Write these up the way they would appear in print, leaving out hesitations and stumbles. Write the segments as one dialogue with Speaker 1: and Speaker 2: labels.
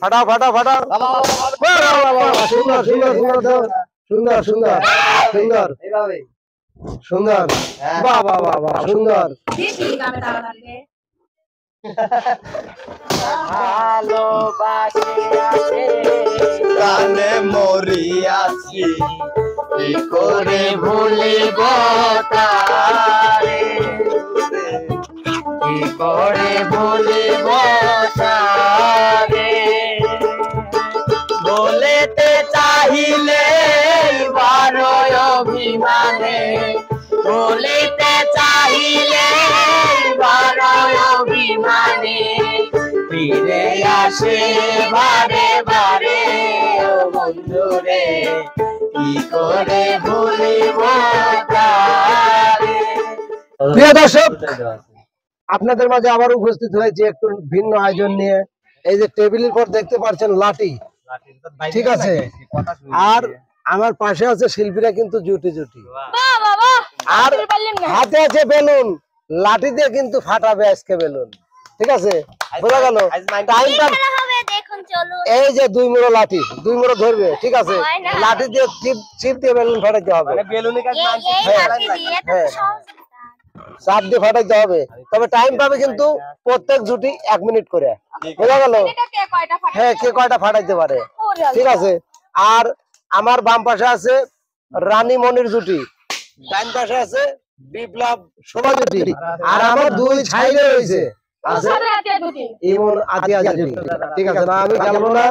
Speaker 1: ফাটাও ফাটাও ফাটাও সুন্দর সুন্দর সুন্দর সুন্দর সুন্দর সুন্দর সুন্দর বাহ বাহ বাহ বাহ সুন্দর
Speaker 2: ভালোবাসে আছে প্রাণে মরিয়াছি কি করে ভুলিব তারে কি করে ভুলিব তারে বলেতে চাহিলে বারো অভিমানে বলিতে চাহিলে বারো অভিমানে ফিরে আসে বারে বারে ও বন্ধুরে কি করে ভুলিব তারে।
Speaker 1: প্রিয় দর্শক, আপনাদের মাঝে আবার উপস্থিত হয়েছে একটু ভিন্ন আয়োজন নিয়ে। এই যে টেবিলের পর দেখতে পাচ্ছেন লাঠি, ঠিক আছে, আর আমার পাশে আছে শিল্পীরা কিন্তু জুটি জুটি, আর হাতে আছে বেলুন। লাঠি দিয়ে কিন্তু ফাটাবে আজকে বেলুন, ঠিক আছে, বোঝা গেল? টাইমটা এই যে 2 মুড়ো লাঠি, 2 মুড়ো ধরবে, ঠিক আছে, লাঠি দিয়ে চিপ দিয়ে বেলুন ফাটাইতে হবে, চাপ দিয়ে ফাটাইতে হবে। তবে টাইম পাবে কিন্তু প্রত্যেক জুটি 1 মিনিট করে, বোঝা গেল? হ্যাঁ, কে কয়টা ফাটাইতে পারে, ঠিক আছে। আর আমার বাম পাশে আছে রানী মনির জুটি, ডান পাশে আছে বিপ্লব শোভা জুটি, আর আমার 2 সাইডে রয়েছে ইমন আতিয়া জুটি, ঠিক আছে। না আমি খেলবো না,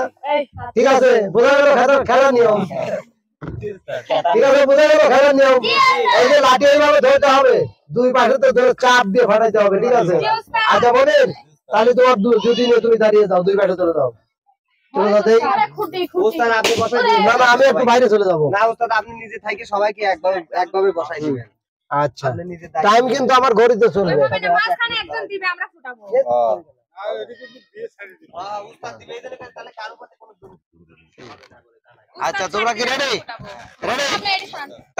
Speaker 1: ঠিক আছে, বোঝা গেল খেলার নিয়ম, ঠিক আছে, বোঝা গেল খেলার নিয়ম। এই যে লাঠি এইভাবে ধরতে হবে, 2 পাশে তো ধরে চাপ দিয়ে ফাটাইতে হবে, ঠিক আছে। আচ্ছা মনির, তাহলে তোমার জুটি নিয়ে তুমি দাঁড়িয়ে যাও, 2 পাশে ধরে দাও। আমি একটু বাইরে চলে যাবো।
Speaker 2: না ওস্তাদ, আপনি নিজে থেকে সবাইকে একভাবে বসাই দিবেন।
Speaker 1: আচ্ছা, টাইম কিন্তু আমার ঘড়িতে চলবে। আচ্ছা, তোমরা কি রেডি?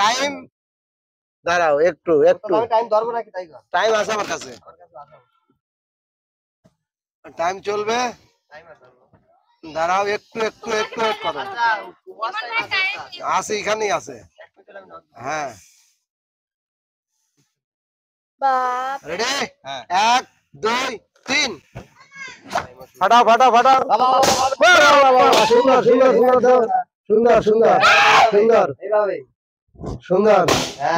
Speaker 1: টাইম দাঁড়াও, একটু একটু টাইম ধরবো নাকি? টাইম আছে আমার কাছে, টাইম চলবে, দাঁড়াও একটু একটু একটু করো, আছে এখানেই আছে। হ্যাঁ, রেডি? 1 2 3 ফাটাও ফাটাও ফাটাও সুন্দর সুন্দর সুন্দর সুন্দর সুন্দর সুন্দর সুন্দর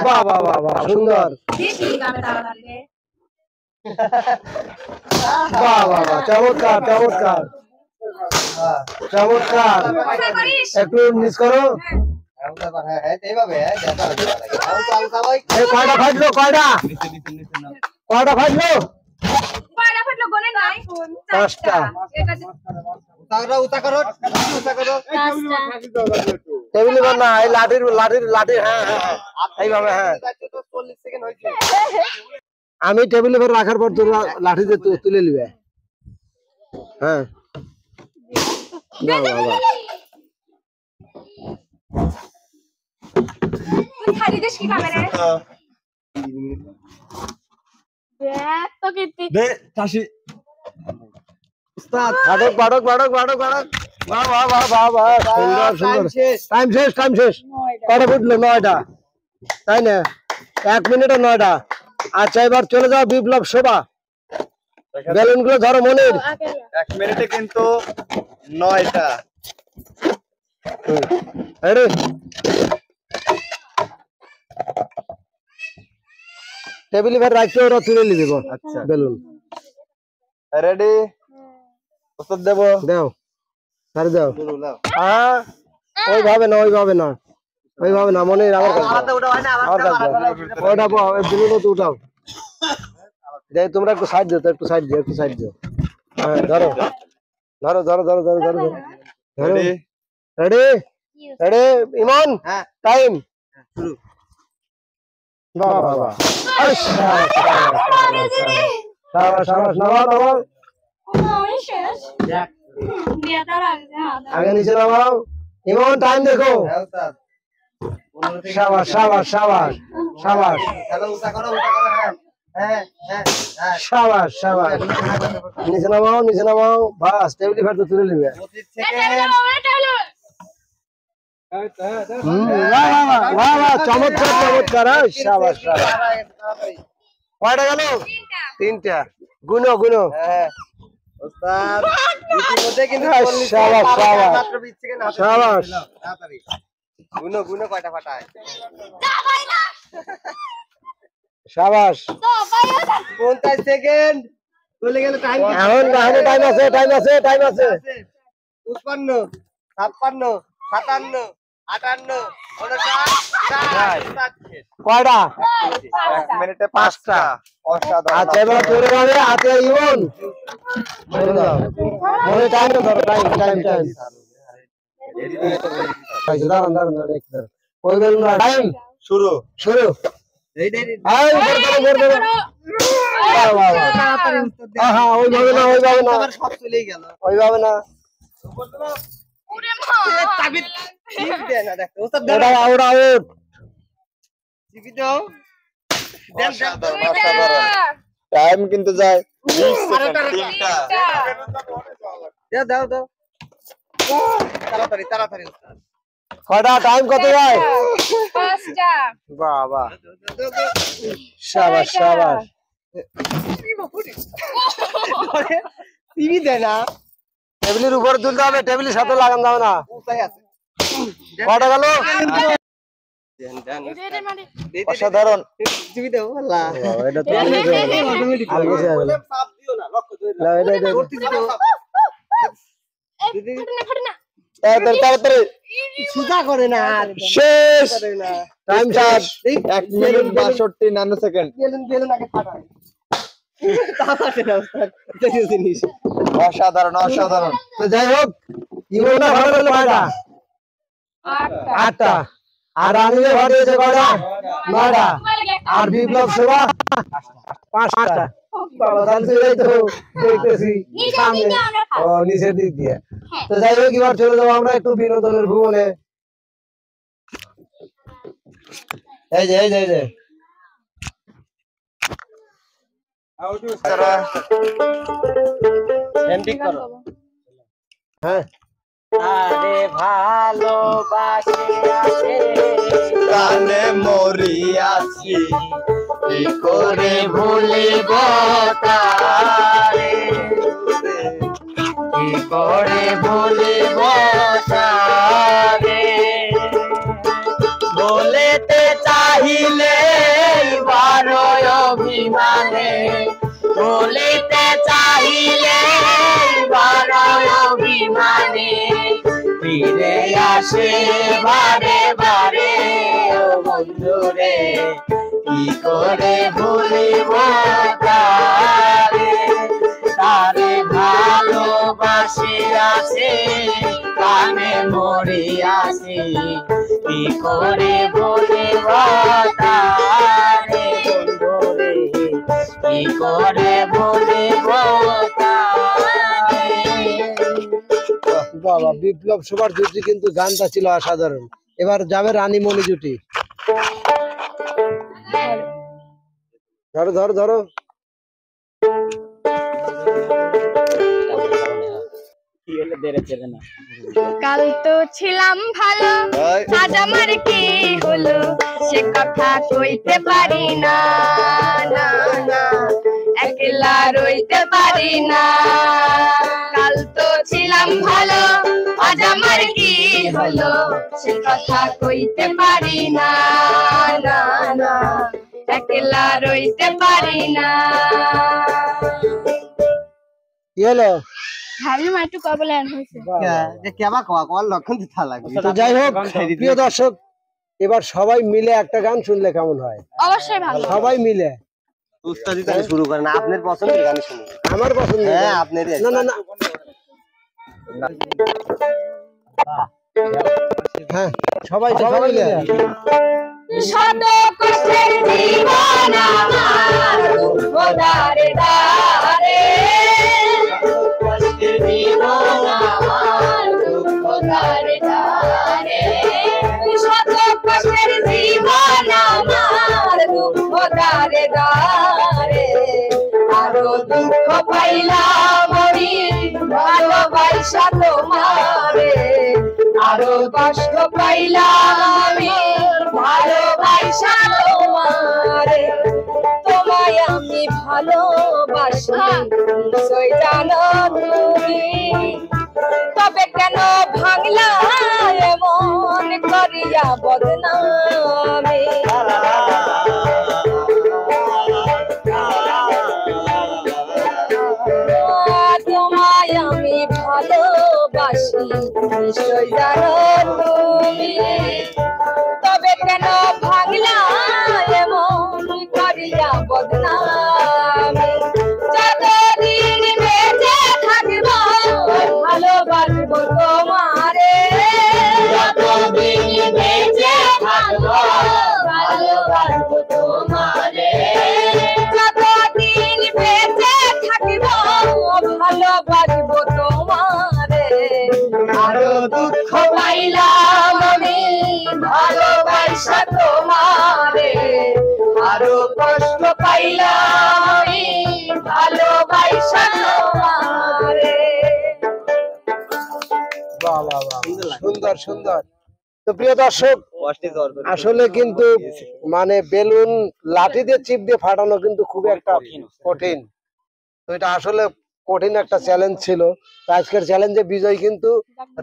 Speaker 1: বাহ বাহ বাহ বাহ সুন্দর বাহ বাহ বাহ চমৎকার চমৎকার চমৎকার। একটু মিস করো। কয়টা ফাটলো? কয়টা কয়টা ফাটলো? 5টা। টেবিল না, এই লাঠির লাঠির লাঠি, হ্যাঁ হ্যাঁ এইভাবে, হ্যাঁ। আমি টেবিলের উপর রাখার পর তোর লাঠি দিয়ে তুলে নিবে, হ্যাঁ। টাইম শেষ, টাইম শেষ। কটা ফুটলো? 9টা, তাই না? 1 মিনিটে 9টা। আচ্ছা, এবার চলে যাও বিপ্লব শোভা, বেলুন গুলো ধরো মনির।
Speaker 2: 1 মিনিটে কিন্তু 9টা।
Speaker 1: টেবিল এবার রাখতে ওরা তুলে নিবে। আচ্ছা, বেলুন
Speaker 2: রেডি? ওস্তাদ দেব,
Speaker 1: দাও, সারি দাও। হ্যাঁ, ওইভাবে না, ওইভাবে না, ওইভাবে না মনির, আমার কাছে ওটা বেলুন তো উঠাও। তোমরা একটু সাইড দিও তো, একটু সাইড দিও, একটু সাইড দিও। হ্যাঁ, ধরো ধরো ধরো ধরো ধরো ধরো ধরো। রেডি? রেডি ইমন?
Speaker 2: হ্যাঁ,
Speaker 1: টাইম
Speaker 2: শুরু।
Speaker 1: বাহ বাহ বাহ, শাবাশ শাবাশ, নামাও নামাও, আগে নিচে নামাও। ইমন টাইম দেখো। শাবাশ শাবাশ শাবাশ শাবাশ।
Speaker 2: হ্যাঁ হ্যাঁ হ্যাঁ
Speaker 1: শাবাশ শাবাশ নিচে নামাও বাস টেবিল ফ্যাট তো তুলে নিবে
Speaker 2: 25 সেকেন্ড
Speaker 1: বাহ চমৎকার শাবাশ শাবাশ কয়টা গেল তিনটা গুনো
Speaker 2: হ্যাঁ ওস্তাদ ইতিমধ্যে কিন্তু
Speaker 1: শাবাশ, শাবাশ।
Speaker 2: মাত্র 20 সেকেন্ড হাতে
Speaker 1: শাবাশ।
Speaker 2: ছিল। তাড়াতাড়ি গুনো কয়টা ফাটায়
Speaker 1: শাবাশ
Speaker 2: 50 সেকেন্ড চলে গেল টাইম
Speaker 1: এখন টাইম আছে
Speaker 2: 55 56 57 58 59
Speaker 1: কয়টা
Speaker 2: মিনিটে
Speaker 1: পাঁচটা।
Speaker 2: অসাধারণ
Speaker 1: আচ্ছা এবার চলে যাবে হাতে ইমন চলে যাও মনে টাইম ধরো টাইম দাঁড়ান ওই বেলুন টাইম
Speaker 2: শুরু
Speaker 1: এই ধরো হ্যাঁ ওইভাবে না
Speaker 2: আবার সব চলেই গেল
Speaker 1: ওইভাবে না
Speaker 2: তাবিদ ঠিক দেন না দেখো ওস্তাদ
Speaker 1: ওটা আউট
Speaker 2: টিভি দাও দেন
Speaker 3: টাইম কিন্তু যায়
Speaker 2: দাও তাড়াতাড়ি ওস্তাদ
Speaker 1: কয়টা টাইম কত যায় বাহ শাবাশ
Speaker 2: টিভি দেয় না
Speaker 1: টেবিলের উপরে তুলতে হবে টেবিলের সাথে লাগান যাবে না
Speaker 2: কোথায় আছে
Speaker 1: কয়টা গেল
Speaker 3: অসাধারণ
Speaker 2: টিভি দাও আল্লাহ
Speaker 1: এটা তো আলগা হয়ে গেল
Speaker 2: চাপ দিও না লক্ষ্য ধরে
Speaker 1: না এটা
Speaker 2: করতেছি তো
Speaker 3: তাড়াতাড়ি
Speaker 2: সুজা করে না আর
Speaker 3: শেষ
Speaker 2: করে না
Speaker 1: time charge
Speaker 3: 1 minute 62 nano second
Speaker 2: balloon আগে ফাটায় তাড়াতাড়ি না ওস্তাদ দেখো জিনিস
Speaker 3: অসাধারণ
Speaker 1: তো যাই হোক ইমনটা ভালো হলো কয়টা আটটা আর আনিলে ভাড়িয়েছে কয়টা নয়টা আর বিপ্লব সেবা পাঁচটা বাবা তাহলে এই তো দেখতেছি সামনে ও নিচের দিক দিয়ে তো যাই হোক এবার চলে যাবো আমরা একটু বিনোদনের ভুবনে এই যে
Speaker 2: এন্ডিং করো
Speaker 1: হ্যাঁ
Speaker 2: আরে ভালোবাসে আছে
Speaker 3: প্রাণে মরিয়াছি কি করে ভুলিব তারে কি করে ভুলিব তারে বলেতে চাহিলে বারো অভিমানে বলিতে চাহিলে বারো অভিমানে ফিরে আসে বারে বারে ও বন্ধুরে কি করে ভুলিব তারে ভালোবাসি আছে কানে মরি আসি কি করে ভুলিব তারে বন্ধুরে কি করে ভুলিব
Speaker 1: বাবা বিপ্লব সবার জুটি কিন্তু গানটা ছিল অসাধারণ এবার যাবে রানীমণি জুটি ধরো
Speaker 4: কাল তো ছিলাম ভালো আজ আমার কি হলো সে কথা কইতে পারি না একলা রইতে পারি না কাল তো ছিলাম ভালো আজ আমার কি হলো সে কথা কইতে পারি না একলা রইতে পারি না
Speaker 1: কি হলো
Speaker 4: ভাবি মা একটু কবলেন হয়েছে
Speaker 2: যে কেবা কোয়া লক্ষণ দিতে লাগবে
Speaker 1: তো যাই হোক প্রিয় দর্শক এবার সবাই মিলে একটা গান শুনলে কেমন হয়
Speaker 4: অবশ্যই ভালো
Speaker 1: সবাই মিলে
Speaker 2: উস্তাদি তাহলে শুরু করেন আপনার পছন্দের গান শুনুন
Speaker 1: আমার পছন্দ
Speaker 2: হ্যাঁ আপনারই
Speaker 1: না হ্যাঁ সবাই মিলে
Speaker 4: শত কষ্টের জীবন আমার দুঃখ দারে দারে কষ্টের জীবন আমার দুঃখ দারে দারে শত কষ্টের জীবন আমার দুঃখ দারে দারে পাইলাম আমি ভালোবাসা তোমারে, আরো কষ্ট পাইলাম আমি ভালোবাসা তোমারে। তোমায় আমি ভালোবাসি নিশ্চয় জানো তুমি, তবে কেন ভাঙলা এমন করিয়া বদনামে। তোমায় আমি ভালোবাসি নিশ্চয় জানো তুমি, তবে কেন ভাঙলা এমন করিয়া বদনামে। যতদিন বেঁচে থাকব ভালোবাসবো তোমারে,
Speaker 3: যতদিন বেঁচে থাকবো ভালোবাসবো তোমারে,
Speaker 4: যতদিন বেঁচে থাকব ভালোবাসবো তোমারে।
Speaker 3: আরো দুঃখ
Speaker 4: পাইলাম আমি ভালোবাসা তোমারে, আরো কষ্ট পাইলাম আমি ভালোবাসা তোমারে।
Speaker 1: বাহ বাহ বাহ, সুন্দর সুন্দর। তো প্রিয় দর্শক, আসলে কিন্তু মানে বেলুন লাঠি দিয়ে চিপ দিয়ে ফাটানো কিন্তু খুব একটা কঠিন। তো এটা আসলে কঠিন একটা চ্যালেঞ্জ ছিল। তো আজকের চ্যালেঞ্জে বিজয় কিন্তু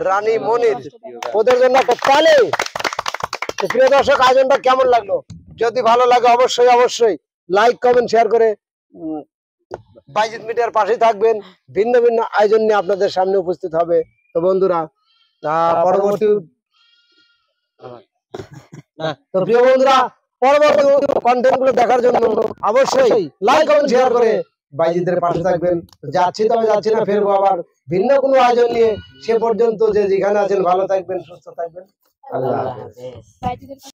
Speaker 1: রানী মনির, ওদের জন্য একটা তালে। তো প্রিয় দর্শক, আয়োজনটা কেমন লাগলো? যদি ভালো লাগে অবশ্যই অবশ্যই লাইক কমেন্ট শেয়ার করে বাইজিৎ মিডিয়ার পাশে থাকবেন। ভিন্ন ভিন্ন আয়োজন নিয়ে আপনাদের সামনে উপস্থিত হবে। তো বন্ধুরা, পরবর্তী তো প্রিয় বন্ধুরা, পরবর্তী কন্টেন্ট গুলো দেখার জন্য অবশ্যই লাইক কমেন্ট শেয়ার করে বাইজিদের পাশে থাকবেন। যাচ্ছি তবে যাচ্ছি না, ফেরবো আবার ভিন্ন কোনো আয়োজন নিয়ে। সে পর্যন্ত যে যেখানে আছেন ভালো থাকবেন, সুস্থ থাকবেন। আল্লাহ হাফেজ।